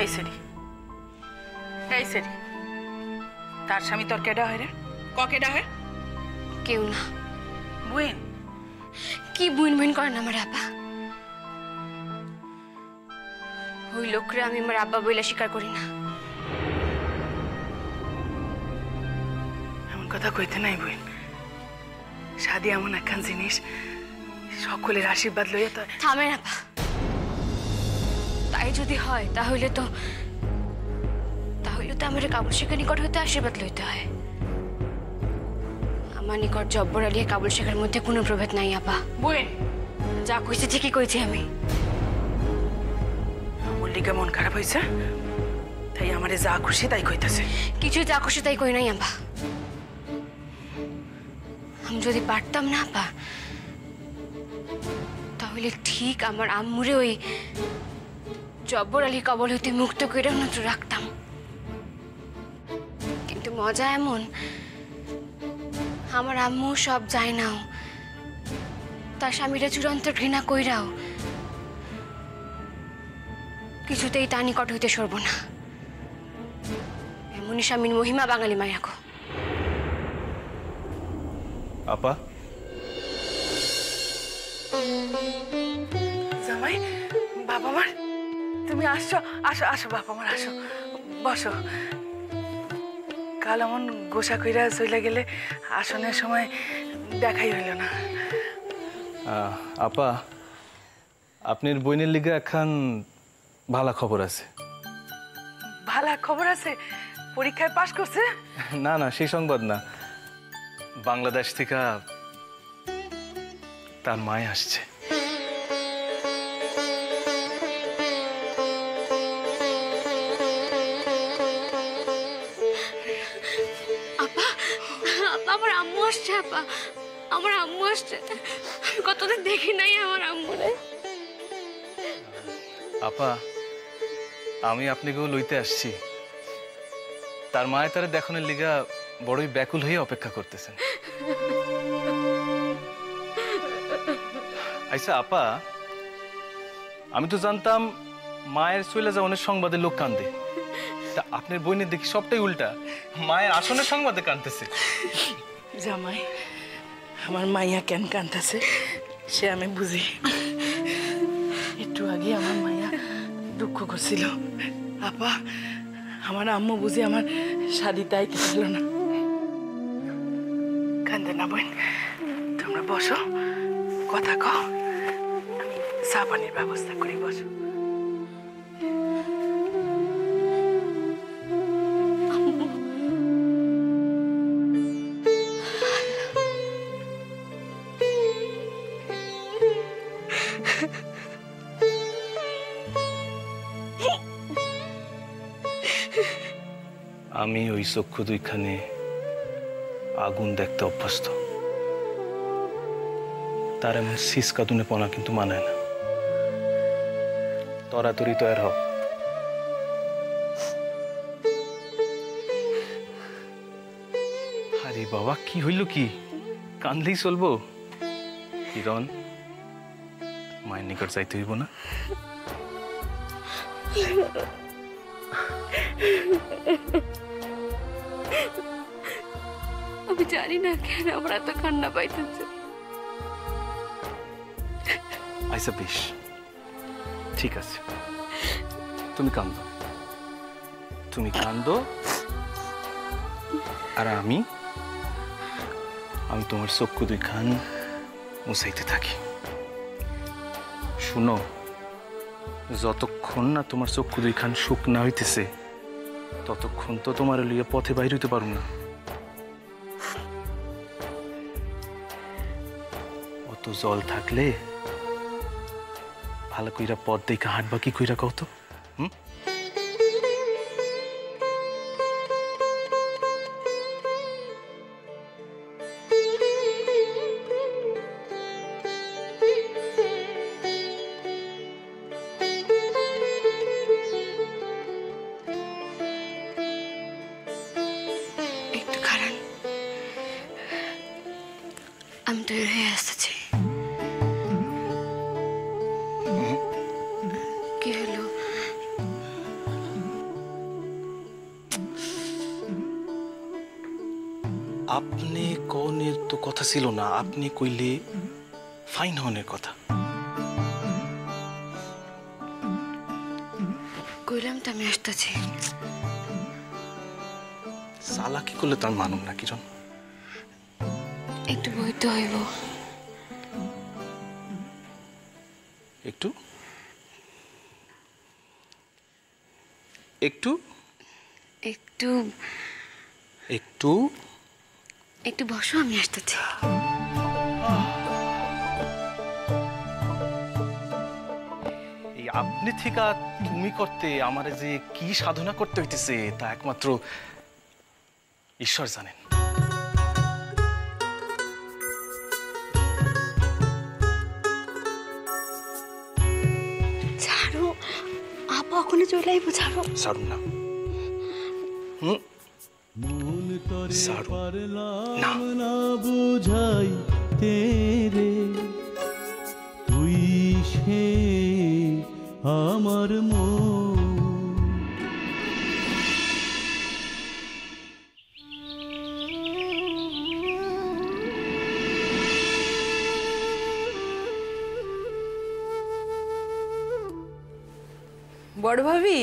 এই সেরি এই সেরি তার স্বামী তোর কেডা হয় রে? কেডা হয়? কেউ না। বুইন? কি বুইন বুইন করেন আমার আব্বা? ওই লোকরে আমি আমার আব্বা বইলা স্বীকার করি না। এমন কথা কইতে নাই বুইন। শাদি এমন একখান জিনিস, সকলের আশীর্বাদ লইয়া তো। থামেন আব্বা। তাই যদি হয় তাহলে তো আমার কাবুল শেখের নিকট হইতে আশীর্বাদ লইতে হয়। আমার নিকট জব্বর আলী কাবুল শেখের মধ্যে কোনো প্রভেদ নাই আব্বা। বুইন যা কইছে ঠিকই কইছি আমি। মল্লিকা মন খারাপ হয়েছে, তাই আমারে যা খুশি তাই কইতাছে। কিছুই যা খুশি তাই কই নাই আব্বা। আমি যদি পারতাম না আব্বা, তাহলে ঠিক আমার আম্মুরে ওই জব্বর আলী কবল হইতে মুক্ত করে অন্যত্র রাখতাম। কিন্তু মজা এমন, আমার আম্মু সব যায় নাও, তার স্বামীরা চূড়ান্ত ঘৃণা কইরাও কিছুতেই তা নিকট হইতে সরব না। এমনই স্বামীর মহিমা বাঙালি মায়াকো। আপা, জামাই, বাবা মার তুমি আসছো? আসো আসো বাবা মার, আসো বসো। কাল এমন গোসা কইরা চলে গেলে আসনের সময় দেখাই হইল না। আপা, আপনার বইনের লিগে একখান ভালো খবর আছে। ভালো খবর আছে? পরীক্ষায় পাশ করছে? না না, সেই সংবাদ না। বাংলাদেশ থেকে তার মায় আসছে। আপা, আমার আম্মু আসছে আপা, আমার আম্মু আসছে। আমি কতদিন দেখি নাই আমার আম্মুরে। আপা, আমি আপনাকেও লইতে আসছি। তার মায় তারা দেখানোর লিগা বড়ই ব্যাকুল হয়ে অপেক্ষা করতেছেন। আচ্ছা আপা, আমি তো জানতাম মায়ের চলে যাওয়ার সংবাদে লোক কান্দে, তা আপনার বইনের দেখি সবটাই উল্টা, মায়ের আসনের সংবাদে কান্দতেছে। জামাই, আমার মাইয়া কেন কান্দাছে সে আমি বুঝি। একটু আগে আমার মাইয়া দুঃখ করছিল। আপা, আমার আম্মু বুঝি আমার শাদি তাই গেল না। কান্দে না বোন, তোমরা বসো, কথা কও, আমি চা পানির ব্যবস্থা করি। বসো। আমি ওই চক্ষু দুইখানে আগুন দেখতে অভ্যস্ত। তার এমন শীষ কাঁদুনে পনা কিন্তু মানায় না। তরাতরি তৈর হোক। আরে বাবা, কি হইল? কি কান্দলেই চলবো? কিরণ, মায়ের নিকট যাইতে হইব না? আমি জানি না কেন আমার এত কান্না পাইতেছে। আচ্ছা বেশ, ঠিক আছে, তুমি কান্দো, তুমি কান্দো, আর আমি তোমার চক্ষু দুইখান মুছাইতে থাকি। শুনো, যতক্ষণ না তোমার চক্ষু দুইখান শুকনা হইতেছে ততক্ষণ তো তোমার লিয়ে পথে বাইর হইতে পারুম না। অত জল থাকলে ভালো কইরা পথ দেখে হাঁটবা কি কইরা কও তো? একটু খারান, আমি তৈরি হয়ে আসতেছি। কি হলো? আপনি কনের তো কথা ছিল না, আপনি কইলে ফাইন হনের কথা। কইলাম তো আমি আসতেছি। চালাকি করলে তার মানুম না কিরণ। একটু বইতে হইব। একটু একটু একটু একটু একটু বসো, আমি আসতেছি। এই আপনি থেকে তুমি করতে আমার যে কি সাধনা করতে হইতেছে তা একমাত্র ঈশ্বর জানেন। ছাড়ো, আপা ওখানে চলে আইবো। ছাড়ো, সারুন না। সারুন না। বুঝাই তেরে তুই সে আমার মন। বড় ভাবি,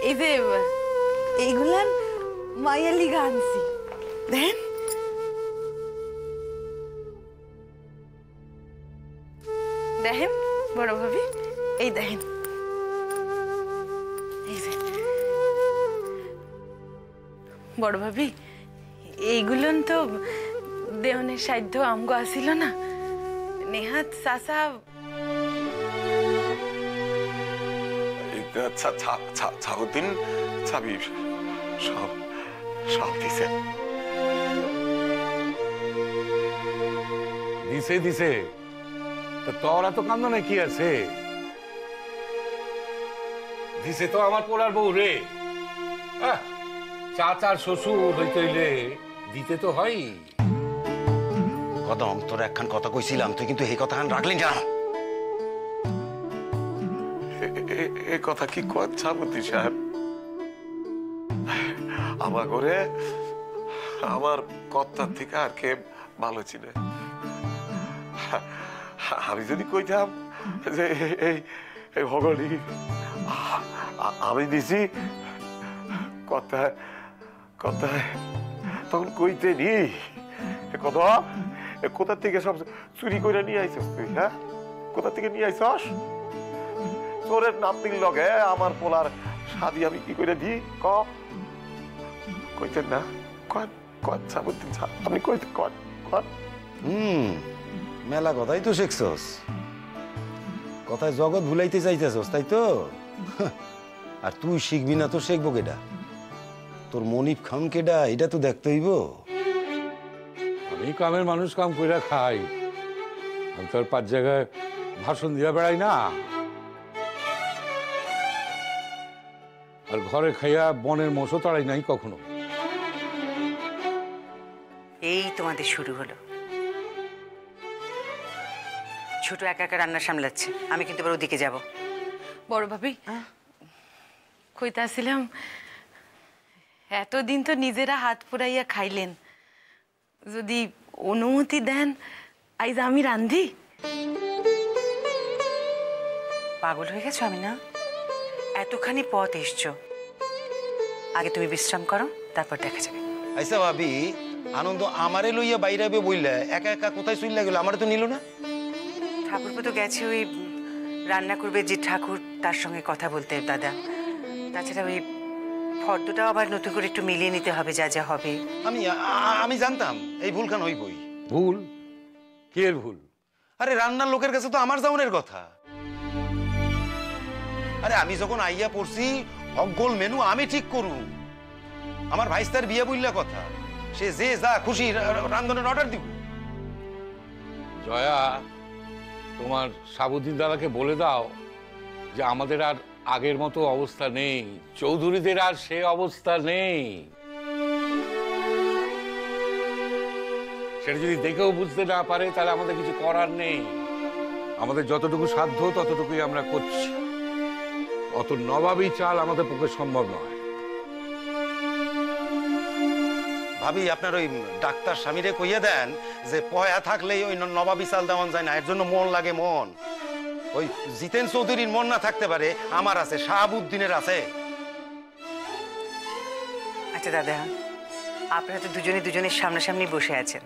এই যে এইগুলান মায়ালি গানছি দেখেন। দেখেন বড় ভাবি, এই দেখেন, এই যে বড় ভাবি, এইগুলোন তো দেওয়ানের সাধ্য আমগো আসিল না। নেহাত চাচা ছাউদ্দিন ছাবি সব সব দিছে দিছে দিছে। তোর এত কান্দনে কি আছে? দিছে তো আমার পোলার বউ রে। চাচার শ্বশুর হইতে হইলে দিতে তো হয়। কদম, তোর একখান কথা কইছিলাম, তুই কিন্তু এই কথা রাখলি না। এ কথা কি কন ছাবুদ্দিন সাহেব? আমার ঘরে আমার কর্তার থেকে আর কে ভালো চিনে? আমি যদি কইতাম যে এই ভগলি আমি দিছি কথায় কথায়, তখন কইতে নি কথা কোথা থেকে সব চুরি করে নিয়ে আইছস তুই? হ্যাঁ, কোথা থেকে নিয়ে আইছস? তোরের নাতির লগে আমার পোলার শাদি আমি কি করে দি? কইতেন না? কন কন ছাবুদ্দিন সাহেব, আপনি কইতে কন কন। মেলা কথাই তো শিখছস, কথায় জগৎ ভুলাইতে চাইতেছস, তাই তো? আর তুই শিখবি না তো শিখবো কেডা? তোর মনিব খান কেডা এটা তো দেখতে হইব। আমি কামের মানুষ, কাম কইরা খাই। আমি তোর 5 জায়গায় ভাষণ দিয়া বেড়াই না। আর ঘরে খাইয়া বনের মোষও তাড়াই নাই কখনো। এই তোমাদের শুরু হলো। ছোট একা একা রান্না সামলাচ্ছে, আমি কিন্তু এবার ওদিকে যাব। বড় ভাবি, কইতে আসছিলাম, এতদিন তো নিজেরা হাত পুরাইয়া খাইলেন, যদি অনুমতি দেন আইজ আমি রান্ধি। পাগল হয়ে গেছো? আমি না, এতখানি পথ এসছো, আগে তুমি বিশ্রাম করো, তারপর দেখা যাবে। আইসা ভাবি, আনন্দ আমারে লইয়া বাইরাবে বইলা একা একা কোথায় চইলা গেল? আমারে তো নিল না। ঠাকুরপো তো গেছে ওই রান্না করবে যে ঠাকুর, তার সঙ্গে কথা বলতে দাদা। তাছাড়া ওই ফর্দটাও আবার নতুন করে একটু মিলিয়ে নিতে হবে, যা যা হবে। আমি জানতাম এই ভুলখান হইবই। ভুল? কে ভুল? আরে রান্নার লোকের কাছে তো আমার যাওনের কথা। আরে আমি যখন আইয়া পড়ছি, হকগোল মেনু আমি ঠিক করু। আমার ভাইস্তার বিয়ে বললা কথা, সে যে যা খুশি রান্ধনের অর্ডার দিব। জয়া, তোমার সাবুদ্দিন দাদাকে বলে দাও যে আমাদের আর আগের মতো অবস্থা নেই, চৌধুরীদের আর সে অবস্থা নেই। সেটা যদি দেখেও বুঝতে না পারে তাহলে আমাদের কিছু করার নেই। আমাদের যতটুকু সাধ্য ততটুকুই আমরা করছি। অত নবাবী চাল আমাদের পক্ষে সম্ভব নয়। ভাবি আপনার ওই ডাক্তার স্বামীরে কইয়া দেন যে পয়া থাকলেই ওই নবাবী চাল দেওয়ান যায় না, এর জন্য মন লাগে মন। ওই জিতেন চৌধুরীর মন না থাকতে পারে, আমার আছে, শাহাবুদ্দিনের আছে। আচ্ছা দাদা, আপনারা তো দুজনের সামনাসামনি বসে আছেন,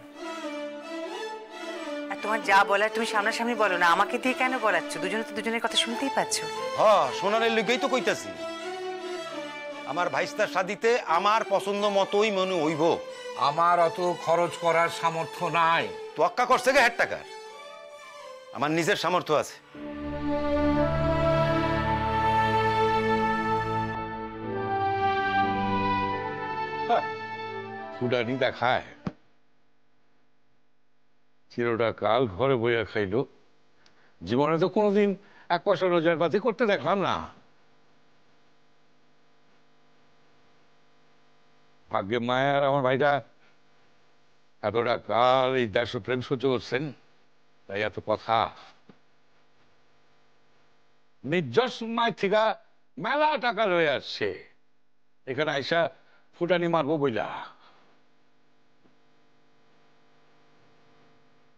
আর তোমার যা বলার তুমি সামনাসামনি বলো না, আমাকে দিয়ে কেন বলাচ্ছ? দুজনে তো দুজনের কথা শুনতেই পাচ্ছ। শোনানোর লিগেই তো কইতাছি, আমার ভাইস্তার শাদিতে আমার পছন্দ মতোই মনে হইব। আমার অত খরচ করার সামর্থ্য নাই। তোয়াক্কা করছে গে 1 টাকার, আমার নিজের সামর্থ্য আছে। ফুটানি দেখায়, চিরটা কাল ঘরে বইয়া খাইল, জীবনে তো কোনোদিন 1 পয়সা রোজগার পাতি করতে দেখলাম না। ভাগ্যে মায়ার আমার ভাইটা এতটা কাল এই দেশপ্রেম সহ্য করছেন, তাই এত কথা। নিজস্ব মায়ের থেকে মেলা টাকা লয়ে আসছে, এখানে আইসা ফুটানি মারবো বইলা।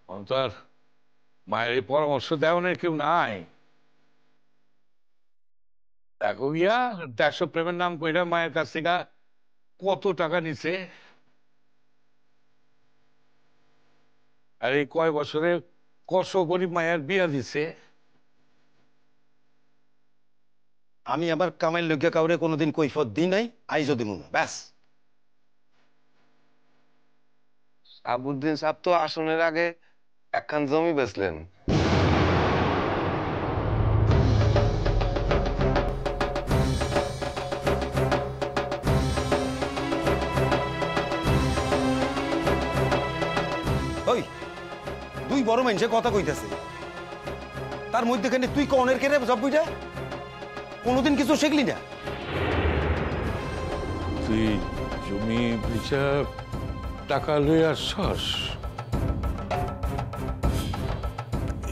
অন্তর মায়ের এই পরামর্শ দেওয়ানের কেউ নাই। দেখো গিয়া দেশপ্রেমের নাম কইরা মায়ের কাছ থেকে কত টাকা নিছে, আর এই কয় বছরে কত গরিব মায়ের বিয়া দিছে। আমি আবার কামাইল লোকে কাউরে কোনোদিন কৈফত দিই নাই, আইজো দিমু না, ব্যাস। আবুদ্দিন সাহেব তো আসনের আগে একখান জমি বেচলেন। ওই দুই বড় মানুষে কথা কইতাছে, তার মধ্যেখানে তুই কনের কেড়ে জব বইটা কোনোদিন কিছু শিখলি না। তুই জমি বেচা টাকা লয়ে আসছস?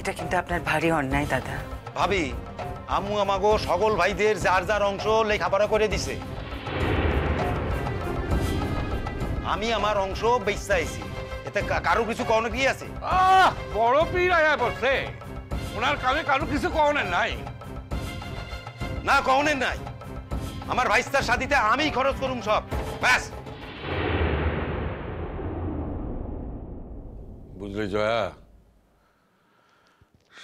এটা কিন্তু আপনার ভারী অন্যায় দাদা। ভাবি, আম্মু আমাগো সকল ভাইদের যার যার অংশ লেখাপড়া করে দিছে, আমি আমার অংশ বেচতে আইছি, এতে কারো কিছু কওনে কি আছে? বড় পীর আয়া পড়ছে, ওনার কানে কারো কিছু কওনের নাই। না কওনের নাই, আমার ভাইস্তার শাদিতে আমি খরচ করুম সব, ব্যাস। বুঝলে জয়া,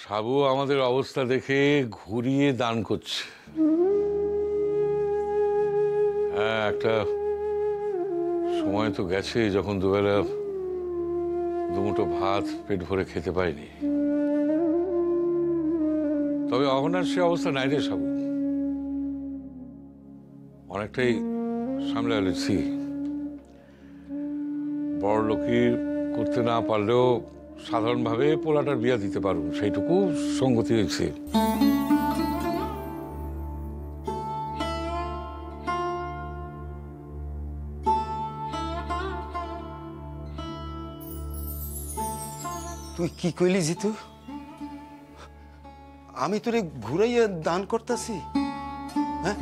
সাবু আমাদের অবস্থা দেখে ঘুরিয়ে দান করছে। হ্যাঁ, একটা সময় তো গেছে যখন দুবেলা দুমুঠো ভাত পেট ভরে খেতে পাইনি, তবে এখন আর সে অবস্থা নাই রে সাবু, অনেকটাই সামলে আলেছি। বড় লোকের করতে না পারলেও সাধারণভাবে পোলাটার বিয়া দিতে পারব, সেইটুকু সঙ্গতি হয়েছে। তুই কি কইলি জিতু? আমি তোরে ঘুরাইয়া দান করতেছি? হ্যাঁ,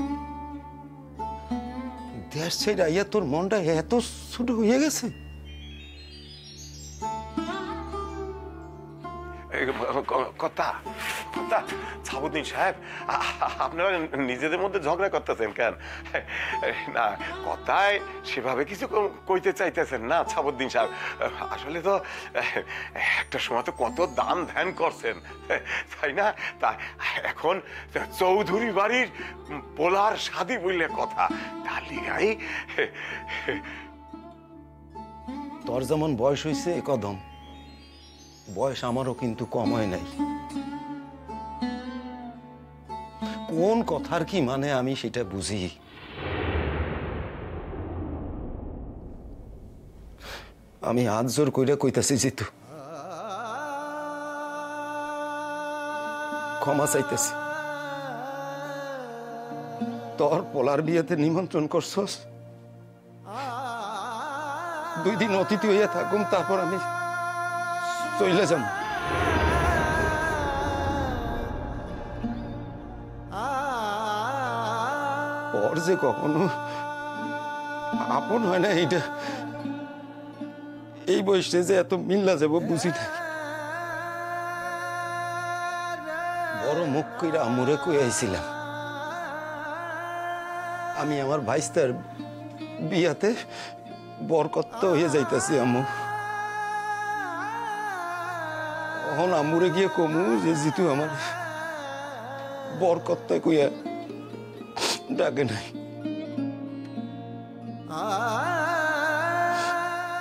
দেশ ছেড়ে আইয়া তোর মনটা এত ছোট হয়ে গেছে? কথা কথা সাবুদ্দিন সাহেব, আপনারা নিজেদের মধ্যে ঝগড়া করতেছেন কেন? না, কথায় সেভাবে কিছু কইতে চাইতেছেন না সাবুদ্দিন সাহেব। আসলে তো একটা সময় তো কত দান ধ্যান করছেন, তাই না? তা এখন চৌধুরী বাড়ির পোলার শাদি বললে কথা, তার লিগাই। তোর যেমন বয়স হয়েছে কদম, বয়স আমারও কিন্তু কম হয় নাই। কোন কথার কি মানে আমি সেটা বুঝি। আমি হাত জোর কইরা কইতাছি জিতু, ক্ষমা চাইতেছি। তোর পোলার বিয়েতে নিমন্ত্রণ করছস, 2 দিন অতিথি হইয়া থাকুম, তারপর আমি চলে যাম। পর যে কখনো আপন হয় না, এই বয়সে যে এত মিল্লা যাব বুঝি না। বড় মুখ কইরা আমরে কই আইছিলাম আমি আমার ভাইস্তার বিয়াতে বরকত্ত হয়ে যাইতাছি। আম্মু এখন আমুরে গিয়ে কমু যে জিতু আমার বরকত্তা কইয়া ডাকে নাই,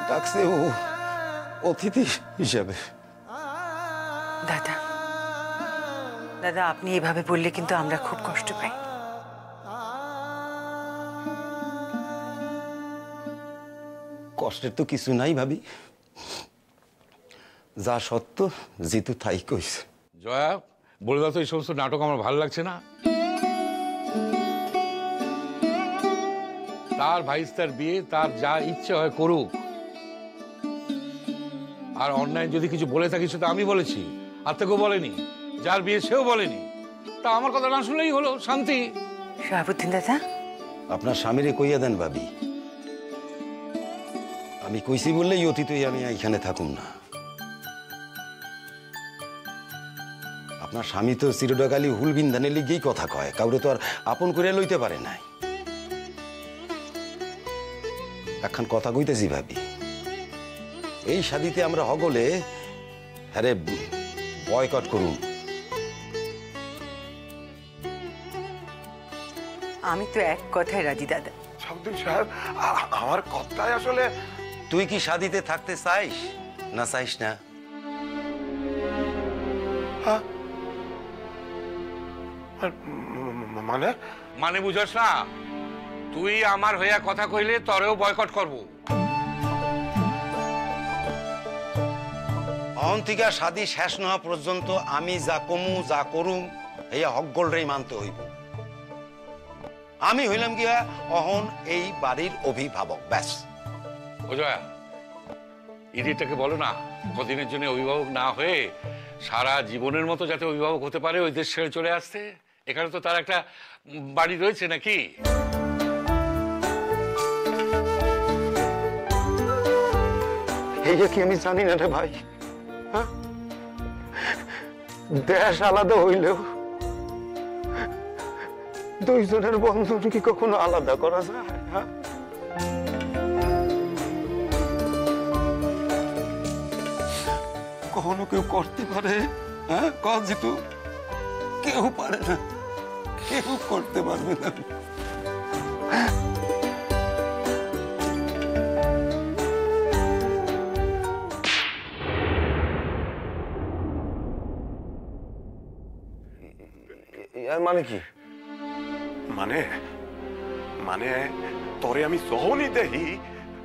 ডাকছে ও অতিথি হিসাবে। দাদা দাদা আপনি এভাবে বললে কিন্তু আমরা খুব কষ্ট পাই। কষ্টের তো কিছু নাই ভাবি, যা সত্য জিতু তাই কইছে। জয়া, বলে দাও তো এই সমস্ত নাটক আমার ভালো লাগছে না। তার ভাইস্তার বিয়ে, তার যা ইচ্ছে হয় করুক। আর অন্যায় যদি কিছু বলে থাকি সেটা আমি বলেছি, আর থেকেও বলেনি। যার বিয়ে সেও বলেনি, তা আমার কথা না শুনলেই হলো, শান্তি। শাহাবুদ্দিন দাদা, আপনার স্বামীরে কইয়া দেন ভাবি, আমি কইছি বললেই অতীতই আমি এখানে থাকুম না। আপনার স্বামী তো চিরডাকালি হুল বিন্ধানে লিগেই কথা কয়, কাউরে তো আর আপন করে লইতে পারে নাই। একখান কথা কইতেছি ভাবি, এই শাদিতে আমরা হগলে আরে বয়কট করুন। আমি তো এক কথায় রাজি দাদা। শাহাবুদ্দিন সাহেব, আমার কথাই আসলে। তুই কি শাদিতে থাকতে চাইস না চাইস না? হ্যাঁ, মানে মানে বুঝাস না? তুই আমার হইয়া কথা কইলে তরেও বয়কট করবো। অহন্তিকা শাদি শেষ না হওয়া পর্যন্ত আমি যা কমু যা করুম এই হকগোলরেই মানতে হইব। আমি হইলাম গিয়া অহন এই বাড়ির অভিভাবক, ব্যাস। ও জয়া, ইডিটাকে বলো না কদিনের জন্য অভিভাবক না হয়ে সারা জীবনের মতো যাতে অভিভাবক হতে পারে, ওই দেশ ছেড়ে চলে আসতে। এখানে তো তার একটা বাড়ি রয়েছে নাকি? এইটা কি আমি জানি না রে ভাই। হ্যাঁ, দেশ আলাদা হইলেও দুইজনের বন্ধন কি কখনো আলাদা করা যায়? হ্যাঁ, কখনো কেউ করতে পারে? হ্যাঁ, কল জিতু, কেউ পারে না, কেউ করতে পারবে না। মানে কি? মানে মানে তোরে আমি যখনই দেখি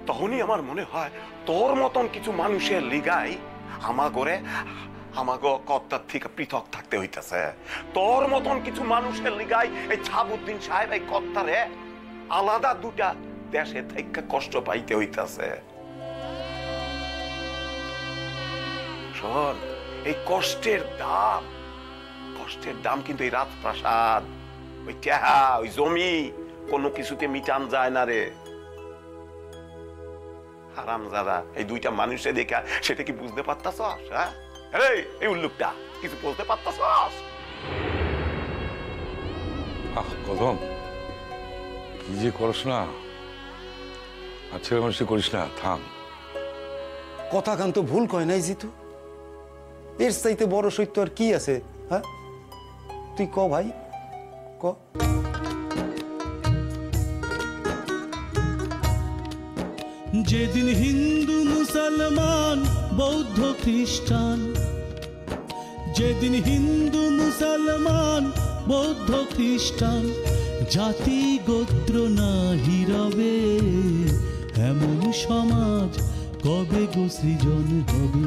তখনই আমার মনে হয় তোর মতন কিছু মানুষের লিগাই আমাগরে আমাগো কর্তার থেকে পৃথক থাকতে হইতেছে। তোর মতন কিছু মানুষের লিগাই এই শাহাবুদ্দিন সাহেব এই কর্তারে আলাদা দুটা দেশে থেকে কষ্ট পাইতে হইতেছে। শোন, এই কষ্টের দাম কিন্তু এই রাজপ্রাসাদ, ওই টেহা, ওই জমি কোনো কিছুতে মিটান যায় না রে হারামজাদা। এই দুইটা মানুষে দেখা সেটা কি বুঝতে পারতাছস? হ্যাঁ, এই উল্লুকটা কিছু বলতে পারতাছস? কদম, কি যে করস না, আর ছেলে মানুষ করিস না, থাম। কথা কান তো ভুল কয় নাই জিতু, এর চাইতে বড় সত্য আর কি আছে? হ্যাঁ, তুই ক ভাই, ক। যেদিন হিন্দু মুসলমান বৌদ্ধ খ্রিস্টান, যেদিন হিন্দু মুসলমান বৌদ্ধ খ্রিস্টান জাতি গোত্র নাহি রবে, এমন সমাজ কবে গো সৃজন হবে?